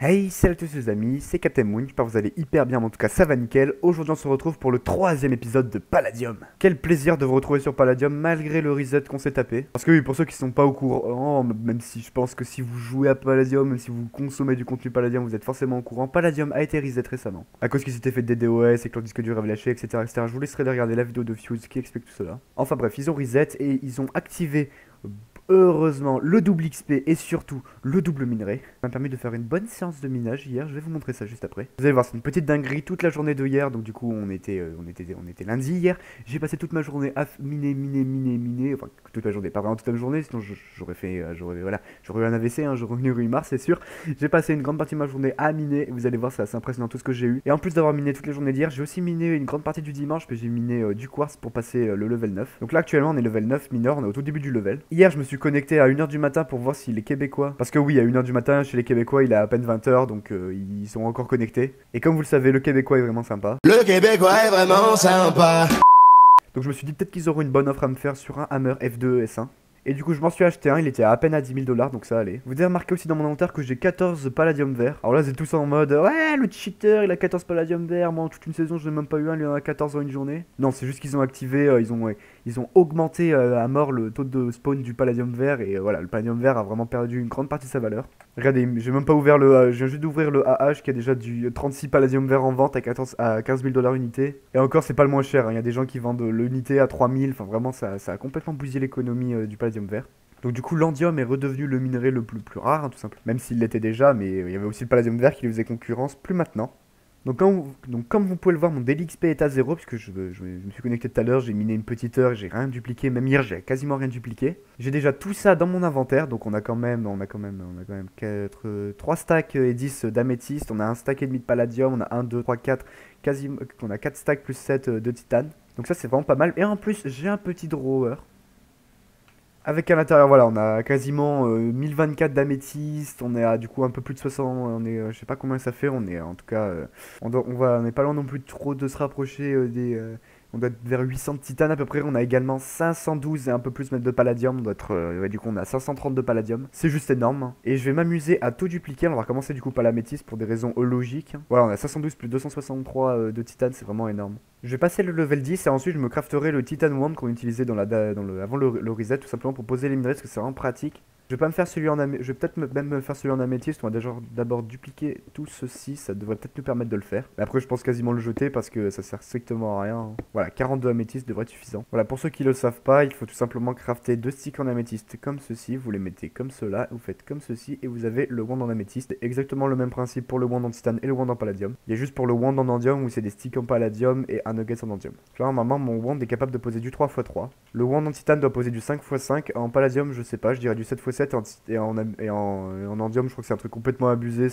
Hey, salut à tous les amis, c'est Captain Moon, j'espère que vous allez hyper bien, mais en tout cas ça va nickel. Aujourd'hui on se retrouve pour le troisième épisode de Palladium. Quel plaisir de vous retrouver sur Palladium malgré le reset qu'on s'est tapé. Parce que oui, pour ceux qui sont pas au courant, même si je pense que si vous jouez à Palladium, même si vous consommez du contenu Palladium, vous êtes forcément au courant, Palladium a été reset récemment. À cause qu'il s'était fait des DDoS et que leur disque dur avait lâché, etc., etc. Je vous laisserai aller regarder la vidéo de Fuse qui explique tout cela. Enfin bref, ils ont reset et ils ont activé heureusement le double XP et surtout le double minerai. Ça m'a permis de faire une bonne séance de minage hier, je vais vous montrer ça juste après. Vous allez voir, c'est une petite dinguerie toute la journée de hier, donc du coup on était lundi hier. J'ai passé toute ma journée à miner, enfin toute la journée, pas vraiment toute la journée, sinon j'aurais fait, j'aurais eu un AVC, hein, j'aurais eu une Mars c'est sûr. J'ai passé une grande partie de ma journée à miner, et vous allez voir c'est assez impressionnant tout ce que j'ai eu. Et en plus d'avoir miné toute la journée d'hier, j'ai aussi miné une grande partie du dimanche, puis j'ai miné du quartz pour passer le level 9. Donc là actuellement on est level 9 mineur, on est au tout début du level. Hier je me suis connecté à 1h du matin pour voir si les Québécois, parce que oui à 1h du matin chez les Québécois il est à peine 20h, donc ils sont encore connectés. Et comme vous le savez, le Québécois est vraiment sympa. Le Québécois est vraiment sympa. Donc je me suis dit peut-être qu'ils auront une bonne offre à me faire sur un Hammer F2 S1. Et du coup je m'en suis acheté un, il était à peine à 10 000 $, donc ça allait. Vous avez remarqué aussi dans mon inventaire que j'ai 14 palladium verts. Alors là c'est tous en mode ouais le cheater il a 14 palladium verts, moi en toute une saison je n'ai même pas eu un, lui en a 14 en une journée. Non c'est juste qu'ils ont activé, ils ont augmenté à mort le taux de spawn du palladium vert. Et voilà, le palladium vert a vraiment perdu une grande partie de sa valeur. Regardez, j'ai même pas ouvert le, je viens juste d'ouvrir le AH qui a déjà du 36 palladium vert en vente à 15 000 $ unité. Et encore c'est pas le moins cher, hein. Il y a des gens qui vendent l'unité à 3000, enfin vraiment ça a complètement bousillé l'économie du palladium vert. Donc du coup l'andium est redevenu le minerai le plus rare, hein, tout simplement. Même s'il l'était déjà, mais il y avait aussi le palladium vert qui lui faisait concurrence, plus maintenant. Donc comme vous pouvez le voir, mon daily XP est à 0, puisque je me suis connecté tout à l'heure, j'ai miné une petite heure, j'ai rien dupliqué, même hier j'ai quasiment rien dupliqué. J'ai déjà tout ça dans mon inventaire, donc on a quand même 3 stacks et 10 d'améthyste, on a un stack et demi de palladium, on a 1, 2, 3, 4, quasiment, on a 4 stacks plus 7 de titane. Donc ça c'est vraiment pas mal, et en plus j'ai un petit drawer. Avec à l'intérieur, voilà, on a quasiment 1024 d'améthyste, on est à du coup un peu plus de 60, on est, je sais pas combien ça fait, on est en tout cas, on est pas loin non plus trop de se rapprocher on doit être vers 800 de titane à peu près, on a également 512 et un peu plus de palladium, on doit être, ouais, du coup on a 530 de palladium, c'est juste énorme, hein. Et je vais m'amuser à tout dupliquer, on va recommencer du coup par l'améthyste pour des raisons logiques, hein. Voilà, on a 512 plus 263 de titane, c'est vraiment énorme. Je vais passer le level 10 et ensuite je me crafterai le Titan Wand qu'on utilisait avant le reset, tout simplement pour poser les minerais parce que c'est vraiment pratique. Je vais pas me faire celui en je vais peut-être même me faire celui en améthyste. On va d'abord dupliquer tout ceci, ça devrait peut-être nous permettre de le faire. Mais après je pense quasiment le jeter parce que ça sert strictement à rien, hein. Voilà, 42 améthystes devrait être suffisant. Voilà, pour ceux qui le savent pas, il faut tout simplement crafter 2 sticks en améthyste comme ceci. Vous les mettez comme cela, vous faites comme ceci et vous avez le wand en améthyste. Exactement le même principe pour le wand en titane et le wand en palladium. Il y a juste pour le wand en andium où c'est des sticks en palladium et un nugget en andium. Là normalement mon wand est capable de poser du 3x3. Le wand en titane doit poser du 5x5. En palladium je sais pas, je dirais du 7x7 et en andium je crois que c'est un truc complètement abusé.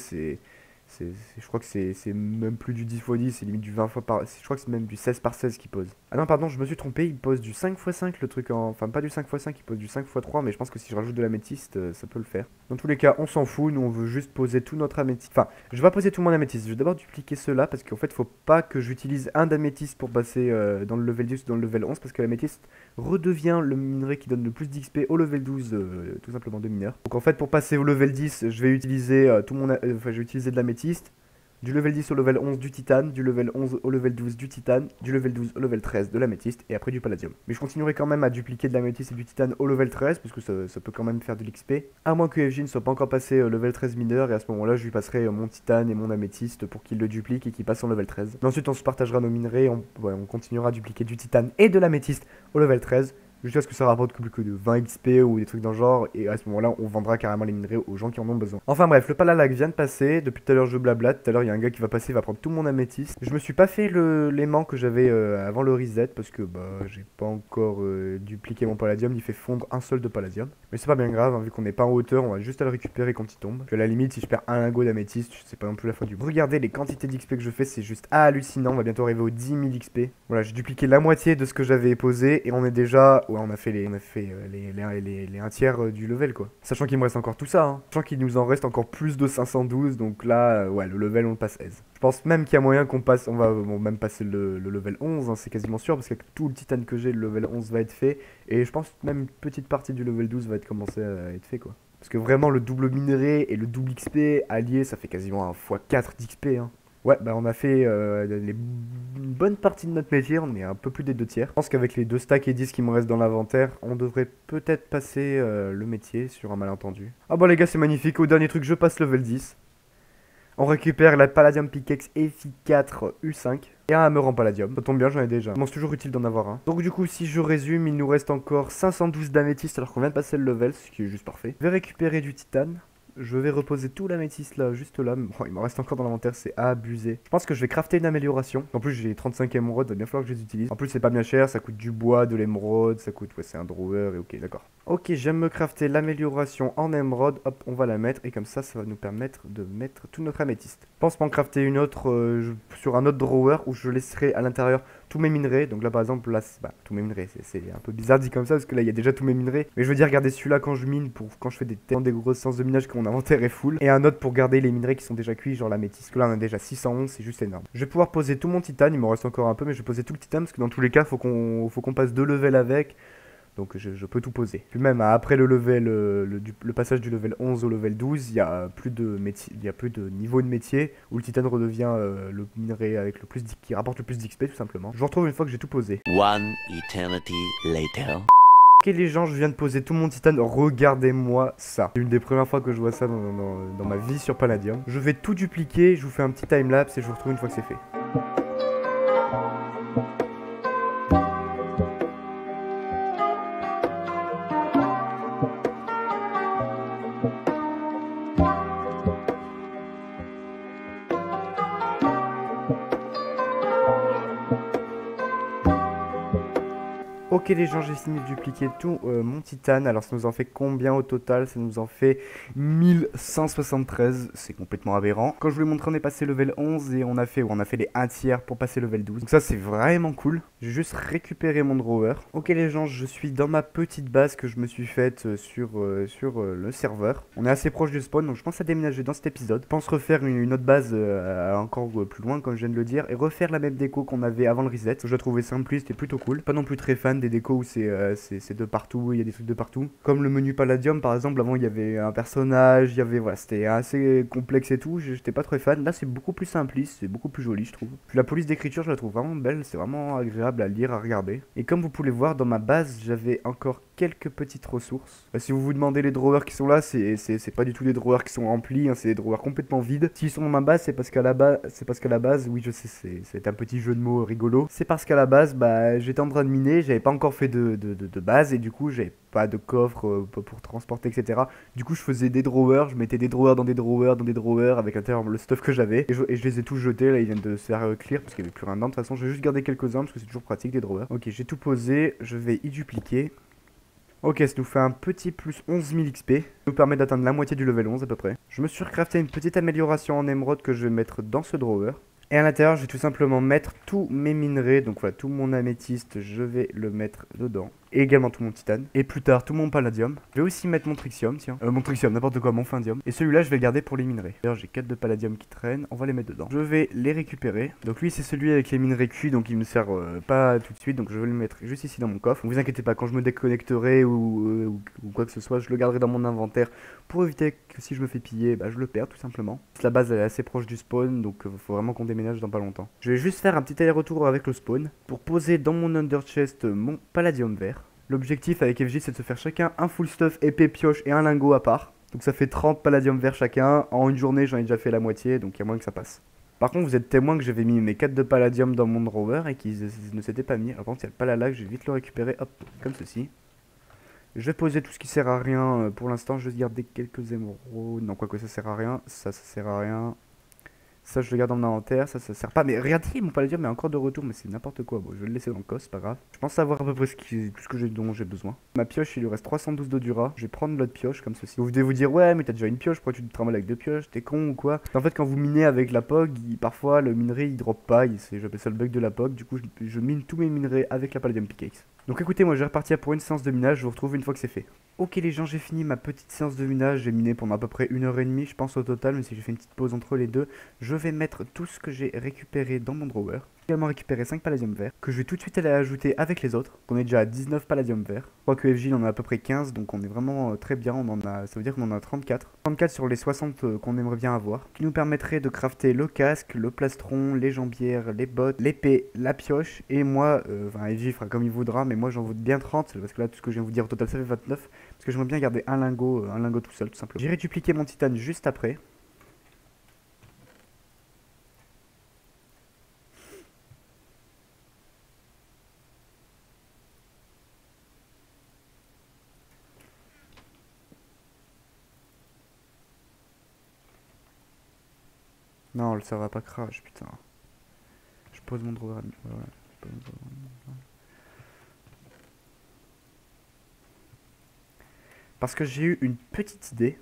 Je crois que c'est même plus du 10x10, c'est limite du 20 fois par... Je crois que c'est même du 16 par 16 qui pose. Ah non pardon, je me suis trompé, il pose du 5x5 le truc en... Enfin pas du 5x5, il pose du 5x3, mais je pense que si je rajoute de l'améthyste, ça peut le faire. Dans tous les cas, on s'en fout, nous on veut juste poser tout notre améthyste. Enfin, je vais pas poser tout mon améthyste, je vais d'abord dupliquer cela, parce qu'en fait faut pas que j'utilise un d'améthyste pour passer dans le level 10 ou dans le level 11, parce que l'améthyste redevient le minerai qui donne le plus d'XP au level 12, tout simplement de mineur. Donc en fait pour passer au level 10, je vais utiliser je vais utiliser de l'améthyste. Du level 10 au level 11 du titane, du level 11 au level 12 du titane, du level 12 au level 13 de l'améthyste et après du palladium. Mais je continuerai quand même à dupliquer de l'améthyste et du titane au level 13 parce que ça peut quand même faire de l'XP. À moins que FJ ne soit pas encore passé level 13 mineur et à ce moment-là je lui passerai mon titane et mon améthyste pour qu'il le duplique et qu'il passe en level 13. Mais ensuite on se partagera nos minerais, on continuera à dupliquer du titane et de l'améthyste au level 13. Jusqu'à ce que ça rapporte plus que de 20 XP ou des trucs dans le genre, et à ce moment-là, on vendra carrément les minerais aux gens qui en ont besoin. Enfin bref, le palalag vient de passer, depuis tout à l'heure je blablate, tout à l'heure il y a un gars qui va passer, il va prendre tout mon améthyste. Je me suis pas fait l'aimant que j'avais avant le reset, parce que bah j'ai pas encore dupliqué mon palladium, il fait fondre un seul de palladium. Mais c'est pas bien grave, hein, vu qu'on n'est pas en hauteur, on va juste à le récupérer quand il tombe. Puis à la limite, si je perds un lingot d'améthyste, c'est pas non plus la fin du monde. Regardez les quantités d'XP que je fais, c'est juste hallucinant, on va bientôt arriver aux 10 000 XP. Voilà, j'ai dupliqué la moitié de ce que j'avais posé, et on est déjà... Ouais, on a fait les 1 tiers du level quoi. Sachant qu'il me reste encore tout ça, hein. Sachant qu'il nous en reste encore plus de 512, donc là, ouais, le level on le passe aise. Je pense même qu'il y a moyen qu'on passe, on va même passer le level 11, hein, c'est quasiment sûr, parce que tout le titane que j'ai, le level 11 va être fait, et je pense même une petite partie du level 12 va être commencé à être fait quoi. Parce que vraiment, le double minerai et le double XP allié, ça fait quasiment un x4 d'XP. Hein. Ouais, bah on a fait une bonne partie de notre métier, on est un peu plus des 2 tiers. Je pense qu'avec les 2 stacks et 10 qui me restent dans l'inventaire, on devrait peut-être passer le métier sur un malentendu. Ah bon les gars, c'est magnifique, au dernier truc, je passe level 10. On récupère la Palladium Pickaxe FI4 U5 et un hammer en Palladium. Ça tombe bien, j'en ai déjà. C'est toujours utile d'en avoir un. Donc du coup, si je résume, il nous reste encore 512 d'améthyste alors qu'on vient de passer le level, ce qui est juste parfait. Je vais récupérer du titane. Je vais reposer tout l'améthyste là, juste là. Bon, il m'en reste encore dans l'inventaire, c'est abusé. Je pense que je vais crafter une amélioration. En plus, j'ai 35 émeraudes, va bien falloir que je les utilise. En plus, c'est pas bien cher, ça coûte du bois, de l'émeraude, ça coûte, ouais, c'est un drawer et ok, d'accord. Ok, j'aime me crafter l'amélioration en émeraude. Hop, on va la mettre et comme ça va nous permettre de mettre tout notre améthyste. Je pense m'en crafter une autre sur un autre drawer où je laisserai à l'intérieur tous mes minerais. Donc là, par exemple, là, tous mes minerais, c'est un peu bizarre dit comme ça parce que là, il y a déjà tous mes minerais. Mais je veux dire, garder celui-là quand je mine pour quand je fais des grosses séances de minage que mon inventaire est full. Et un autre pour garder les minerais qui sont déjà cuits, genre l'améthyste. Que là, on a déjà 611, c'est juste énorme. Je vais pouvoir poser tout mon titane, il m'en reste encore un peu, mais je vais poser tout le titane parce que dans tous les cas, faut qu'on passe 2 levels avec. Donc je peux tout poser. Puis même après le passage du level 11 au level 12, il y a plus de niveau de métier où le titane redevient le minerai avec le plus qui rapporte le plus d'XP tout simplement. Je vous retrouve une fois que j'ai tout posé. One eternity later. Ok les gens, je viens de poser tout mon titane, regardez-moi ça. C'est une des premières fois que je vois ça dans ma vie sur Palladium. Je vais tout dupliquer, je vous fais un petit timelapse et je vous retrouve une fois que c'est fait. Ok les gens, j'ai fini de dupliquer tout mon titane. Alors ça nous en fait combien au total? Ça nous en fait 1173, c'est complètement aberrant. Quand je vous l'ai montré, on est passé level 11 et on a fait les 1 tiers pour passer level 12. Donc ça c'est vraiment cool. J'ai juste récupéré mon drawer. Ok les gens, je suis dans ma petite base que je me suis faite sur le serveur. On est assez proche du spawn, donc je pense à déménager dans cet épisode. Je pense refaire une autre base encore plus loin comme je viens de le dire. Et refaire la même déco qu'on avait avant le reset. Je la trouvais simpliste et plutôt cool. Pas non plus très fan des décos où c'est de partout, il y a des trucs de partout. Comme le menu Palladium par exemple, avant il y avait un personnage, il y avait, voilà, c'était assez complexe et tout, j'étais pas très fan. Là c'est beaucoup plus simpliste, c'est beaucoup plus joli je trouve. Puis la police d'écriture je la trouve vraiment belle, c'est vraiment agréable à lire, à regarder. Et comme vous pouvez voir dans ma base, j'avais encore quelques petites ressources. Si vous vous demandez les drawers qui sont là, c'est pas du tout des drawers qui sont remplis, hein, c'est des drawers complètement vides. S'ils sont dans ma base, c'est parce qu'à la base, oui je sais, c'est un petit jeu de mots rigolo. C'est parce qu'à la base, bah j'étais en train de miner, j'avais pas encore fait de base et du coup j'avais pas de coffre pour transporter etc. Du coup je faisais des drawers, je mettais des drawers dans des drawers dans des drawers avec à l'intérieur le stuff que j'avais et je les ai tous jetés, là ils viennent de se faire clear parce qu'il n'y avait plus rien dedans. De toute façon je vais juste garder quelques-uns parce que c'est toujours pratique des drawers. Ok, j'ai tout posé, je vais y dupliquer. Ok, ça nous fait un petit plus 11 000 XP. Ça nous permet d'atteindre la moitié du level 11 à peu près. Je me suis recrafté une petite amélioration en émeraude que je vais mettre dans ce drawer. Et à l'intérieur, je vais tout simplement mettre tous mes minerais. Donc voilà, tout mon améthyste, je vais le mettre dedans. Et également tout mon titane. Et plus tard, tout mon palladium. Je vais aussi mettre mon trixium, tiens. Mon trixium, n'importe quoi, mon findium. Et celui-là, je vais le garder pour les minerais. D'ailleurs, j'ai 4 de palladium qui traînent. On va les mettre dedans. Je vais les récupérer. Donc lui, c'est celui avec les minerais cuits. Donc il me sert pas tout de suite. Donc je vais le mettre juste ici dans mon coffre. Ne vous inquiétez pas, quand je me déconnecterai ou quoi que ce soit, je le garderai dans mon inventaire. Pour éviter que si je me fais piller, bah, je le perds tout simplement. La base elle est assez proche du spawn. Donc faut vraiment qu'on déménage dans pas longtemps. Je vais juste faire un petit aller-retour avec le spawn. Pour poser dans mon under chest mon palladium vert. L'objectif avec FJ c'est de se faire chacun un full stuff, épée, pioche et un lingot à part. Donc ça fait 30 palladium verts chacun. En une journée j'en ai déjà fait la moitié, donc il y a moyen que ça passe. Par contre vous êtes témoin que j'avais mis mes 4 de palladium dans mon drawer et qu'ils ne s'étaient pas mis. Alors par contre il y a le palalag, je vais vite le récupérer, hop, comme ceci. Je vais poser tout ce qui sert à rien pour l'instant, je vais garder quelques émeraudes. Non quoique ça sert à rien, ça sert à rien. Ça je le garde dans mon inventaire, ça sert pas. Mais regardez, mon palladium est encore de retour, mais c'est n'importe quoi. Bon, je vais le laisser dans le coffre, c'est pas grave. Je pense savoir à peu près tout ce que dont j'ai besoin. Ma pioche, il lui reste 312 d'Odura. Je vais prendre l'autre pioche comme ceci. Vous devez vous dire, ouais, mais t'as déjà une pioche, pourquoi tu te travailles avec 2 pioches? T'es con ou quoi? En fait, quand vous minez avec la POG, parfois le minerai il drop pas. J'appelle ça le bug de la POG. Du coup, je mine tous mes minerais avec la Palladium Pickaxe. Donc écoutez, moi je vais repartir pour une séance de minage. Je vous retrouve une fois que c'est fait. Ok les gens, j'ai fini ma petite séance de minage. J'ai miné pendant à peu près 1h30, je pense au total, mais si j'ai fait une petite pause entre les deux. Je vais mettre tout ce que j'ai récupéré dans mon drawer. Également récupérer 5 palladium vert, que je vais tout de suite aller ajouter avec les autres. On est déjà à 19 palladium vert. Je crois que FJ en a à peu près 15, donc on est vraiment très bien. Ça veut dire qu'on en a 34. 34 sur les 60 qu'on aimerait bien avoir. Qui nous permettrait de crafter le casque, le plastron, les jambières, les bottes, l'épée, la pioche. Et moi, FJ fera comme il voudra, mais moi j'en veux bien 30, parce que là tout ce que je viens de vous dire au total ça fait 29. Parce que j'aimerais bien garder un lingot tout seul tout simplement. J'irai dupliquer mon titane juste après. Non, le serveur va pas crash, putain. Je pose mon drawer. Voilà. Parce que j'ai eu une petite idée.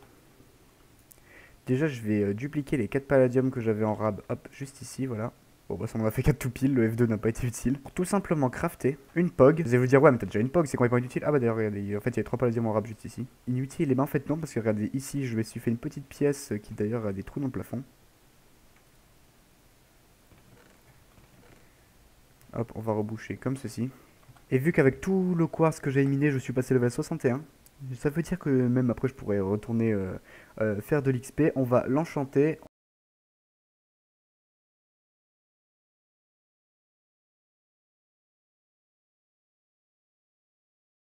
Déjà, je vais dupliquer les 4 palladium que j'avais en rab. Hop, juste ici, voilà. Bon, bah ça m'en a fait 4 tout pile, le F2 n'a pas été utile. Pour tout simplement crafter une POG. Vous allez vous dire, ouais, mais t'as déjà une POG, c'est complètement inutile. Ah bah d'ailleurs, regardez, en fait, il y a 3 palladium en rab juste ici. Inutile, et ben en fait non, parce que regardez, ici, je me suis fait une petite pièce qui d'ailleurs a des trous dans le plafond. Hop, on va reboucher comme ceci. Et vu qu'avec tout le quartz que j'ai éliminé, je suis passé level 61, ça veut dire que même après je pourrais retourner faire de l'XP. On va l'enchanter.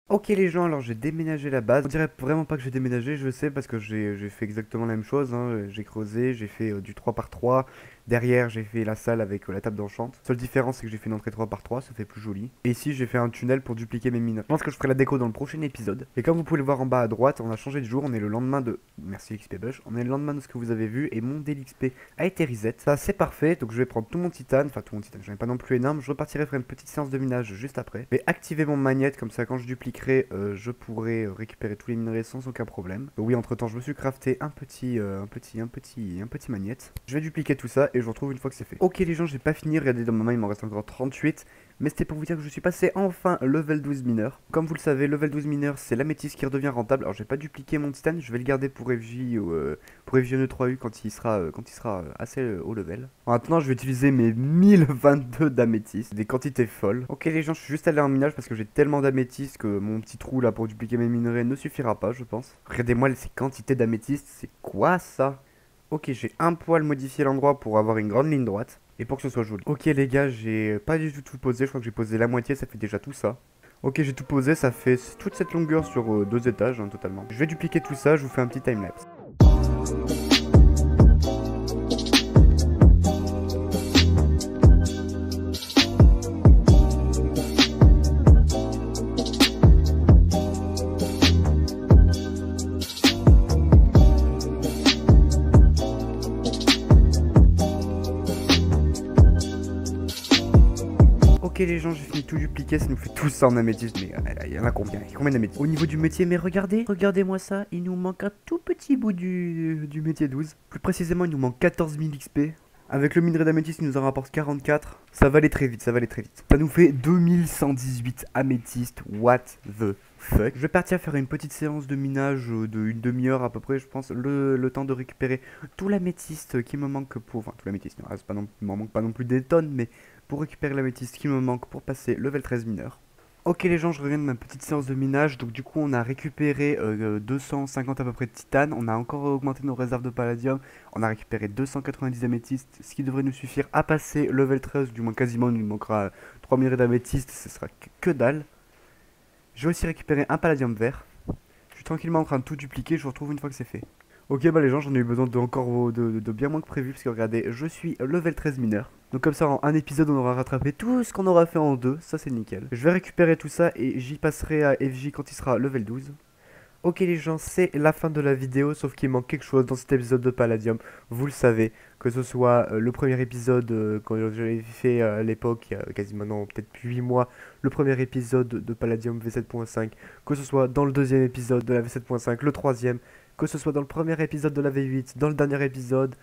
Ok les gens, alors j'ai déménagé la base. On dirait vraiment pas que j'ai déménagé, je sais, parce que j'ai fait exactement la même chose, hein. J'ai creusé, j'ai fait du 3x3. Derrière j'ai fait la salle avec la table d'enchante. Seule différence c'est que j'ai fait une entrée 3x3, ça fait plus joli. Et ici j'ai fait un tunnel pour dupliquer mes mines. Je pense que je ferai la déco dans le prochain épisode. Et comme vous pouvez le voir en bas à droite, on a changé de jour, on est le lendemain de... Merci XP Bush. On est le lendemain de ce que vous avez vu et mon DLXP a été reset. Ça c'est parfait, donc je vais prendre tout mon titane, enfin tout mon titane, j'en ai pas non plus énorme. Je repartirai faire une petite séance de minage juste après. Je vais activer mon magnète, comme ça quand je duplique je pourrais récupérer tous les minerais sans aucun problème. Oui, entre temps, je me suis crafté un petit magnète. Je vais dupliquer tout ça et je vous retrouve une fois que c'est fait. Ok les gens, j'ai pas fini, regardez dans ma main, il m'en reste encore 38. Mais c'était pour vous dire que je suis passé enfin level 12 mineur. Comme vous le savez, level 12 mineur, c'est l'améthyste qui redevient rentable. Alors, je vais pas dupliquer mon titane, je vais le garder pour FJ ou pour FJNE 3U quand il sera assez haut level. Maintenant, je vais utiliser mes 1022 d'améthyste, des quantités folles. Ok les gens, je suis juste allé en minage parce que j'ai tellement d'améthyste que mon petit trou là pour dupliquer mes minerais ne suffira pas, je pense. Regardez-moi ces quantités d'améthyste, c'est quoi ça? Ok, j'ai un poil modifié l'endroit pour avoir une grande ligne droite. Et pour que ce soit joli. Ok les gars, j'ai pas du tout posé, je crois que j'ai posé la moitié, ça fait déjà tout ça. Ok, j'ai tout posé, ça fait toute cette longueur sur 2 étages, hein, totalement. Je vais dupliquer tout ça, je vous fais un petit timelapse. Ok les gens, j'ai fini tout dupliquer, ça nous fait tout ça en améthyste, mais il y en a combien? Il y a combien d'améthystes? Au niveau du métier, mais regardez-moi ça, il nous manque un tout petit bout du métier 12. Plus précisément, il nous manque 14 000 XP. Avec le minerai d'améthyste, il nous en rapporte 44. Ça va aller très vite, ça va aller très vite. Ça nous fait 2118 améthystes, what the fuck. Je vais partir faire une petite séance de minage d'une demi-heure à peu près, je pense, le temps de récupérer tout l'améthyste qui me manque pour... Enfin, tout l'améthyste, il m'en manque pas non plus des tonnes, mais pour récupérer l'améthyste qui me manque pour passer level 13 mineur. Ok les gens, je reviens de ma petite séance de minage, donc du coup on a récupéré 250 à peu près de titane, on a encore augmenté nos réserves de palladium, on a récupéré 290 améthystes, ce qui devrait nous suffire à passer level 13, du moins quasiment, il nous manquera 3 minerais d'améthyste, ce sera que dalle. J'ai aussi récupéré un palladium vert, je suis tranquillement en train de tout dupliquer, je vous retrouve une fois que c'est fait. Ok bah les gens, j'en ai eu besoin de bien moins que prévu, parce que regardez, je suis level 13 mineur. Donc comme ça en un épisode on aura rattrapé tout ce qu'on aura fait en deux, ça c'est nickel. Je vais récupérer tout ça et j'y passerai à FJ quand il sera level 12. Ok les gens, c'est la fin de la vidéo, sauf qu'il manque quelque chose dans cet épisode de Palladium. Vous le savez, que ce soit le premier épisode quand j'avais fait à l'époque, il y a quasiment maintenant peut-être 8 mois, le premier épisode de Palladium V7.5, que ce soit dans le deuxième épisode de la V7.5, le troisième, que ce soit dans le premier épisode de la V8, dans le dernier épisode,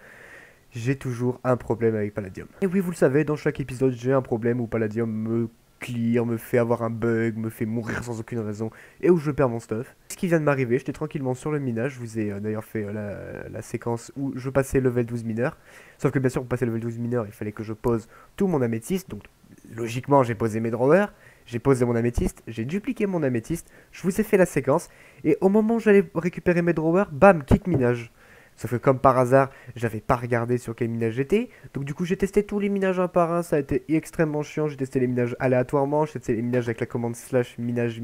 j'ai toujours un problème avec Palladium. Et oui, vous le savez, dans chaque épisode, j'ai un problème où Palladium me clear, me fait avoir un bug, me fait mourir sans aucune raison, et où je perds mon stuff. Ce qui vient de m'arriver, j'étais tranquillement sur le minage, je vous ai d'ailleurs fait la séquence où je passais level 12 mineur. Sauf que bien sûr, pour passer level 12 mineur, il fallait que je pose tout mon améthyste, donc logiquement j'ai posé mes drawers, j'ai posé mon améthyste, j'ai dupliqué mon améthyste, je vous ai fait la séquence, et au moment où j'allais récupérer mes drawers, bam, kick minage. Sauf que comme par hasard, j'avais pas regardé sur quel minage j'étais, donc du coup j'ai testé tous les minages un par un, ça a été extrêmement chiant, j'ai testé les minages aléatoirement, j'ai testé les minages avec la commande slash minage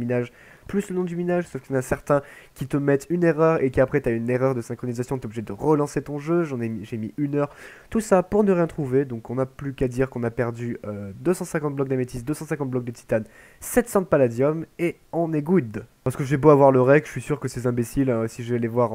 plus le nom du minage, sauf qu'il y en a certains qui te mettent une erreur et qu'après t'as une erreur de synchronisation, t'es obligé de relancer ton jeu, j'ai mis 1 heure, tout ça pour ne rien trouver, donc on n'a plus qu'à dire qu'on a perdu 250 blocs d'améthyste, 250 blocs de titane, 700 de palladium, et on est good. Parce que j'ai beau avoir le rec, je suis sûr que ces imbéciles, si je vais les voir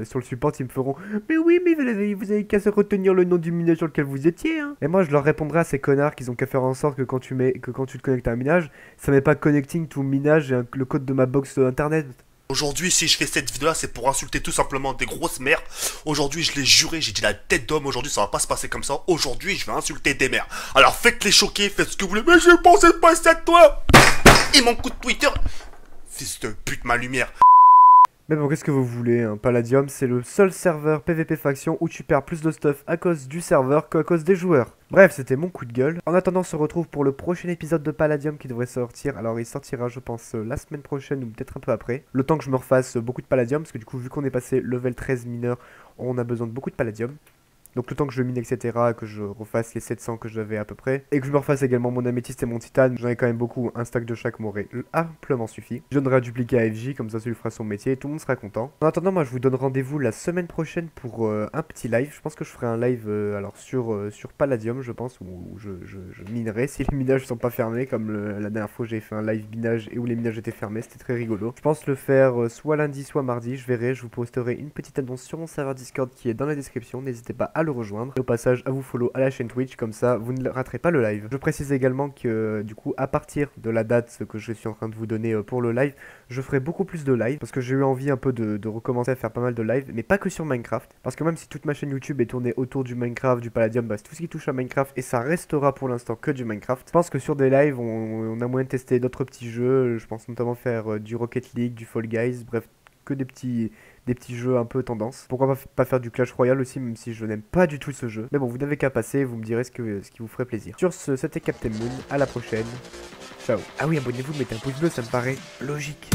sur le support, ils me feront « Mais oui, mais vous avez qu'à se retenir le nom du minage sur lequel vous étiez, hein !» Et moi, je leur répondrai à ces connards qu'ils ont qu'à faire en sorte que quand tu te connectes à un minage, ça met pas connecting to minage et le code de ma box internet. Aujourd'hui, si je fais cette vidéo-là, c'est pour insulter tout simplement des grosses mères. Aujourd'hui, je l'ai juré, j'ai dit la tête d'homme. Aujourd'hui, ça va pas se passer comme ça. Aujourd'hui, je vais insulter des mères. Alors faites les choquer, faites ce que vous voulez. Mais j'ai pensé passer à toi. Et mon coup de Twitter. Fils de pute, ma lumière. Mais bon, qu'est-ce que vous voulez, hein. Palladium, c'est le seul serveur PVP faction où tu perds plus de stuff à cause du serveur qu'à cause des joueurs. Bref, c'était mon coup de gueule. En attendant, on se retrouve pour le prochain épisode de Palladium qui devrait sortir. Alors, il sortira, je pense, la semaine prochaine ou peut-être un peu après. Le temps que je me refasse beaucoup de Palladium, parce que du coup, vu qu'on est passé level 13 mineur, on a besoin de beaucoup de Palladium. Donc le temps que je mine, etc., que je refasse les 700 que j'avais à peu près, et que je me refasse également mon améthyste et mon titane, j'en ai quand même beaucoup, un stack de chaque m'aurait amplement suffi. Je donnerai à dupliquer à FJ, comme ça lui fera son métier, et tout le monde sera content. En attendant, moi je vous donne rendez-vous la semaine prochaine pour un petit live. Je pense que je ferai un live alors sur Palladium, je pense, où je minerai si les minages sont pas fermés, comme la dernière fois j'ai fait un live minage et où les minages étaient fermés, c'était très rigolo. Je pense le faire soit lundi, soit mardi, je verrai, je vous posterai une petite annonce sur mon serveur Discord qui est dans la description, n'hésitez pas à le rejoindre. Et au passage, à vous follow à la chaîne Twitch, comme ça vous ne raterez pas le live. Je précise également que du coup, à partir de la date que je suis en train de vous donner pour le live, je ferai beaucoup plus de live, parce que j'ai eu envie un peu de recommencer à faire pas mal de live, mais pas que sur Minecraft, parce que même si toute ma chaîne YouTube est tournée autour du Minecraft, du Palladium, bah c'est tout ce qui touche à Minecraft, et ça restera pour l'instant que du Minecraft. Je pense que sur des lives, on a moyen de tester d'autres petits jeux, je pense notamment faire du Rocket League, du Fall Guys, bref, que des petits jeux un peu tendance. Pourquoi pas faire du Clash Royale aussi, même si je n'aime pas du tout ce jeu. Mais bon, vous n'avez qu'à passer, vous me direz ce qui vous ferait plaisir. Sur ce, c'était Captain Moon, à la prochaine. Ciao. Ah oui, abonnez-vous, mettez un pouce bleu, ça me paraît logique.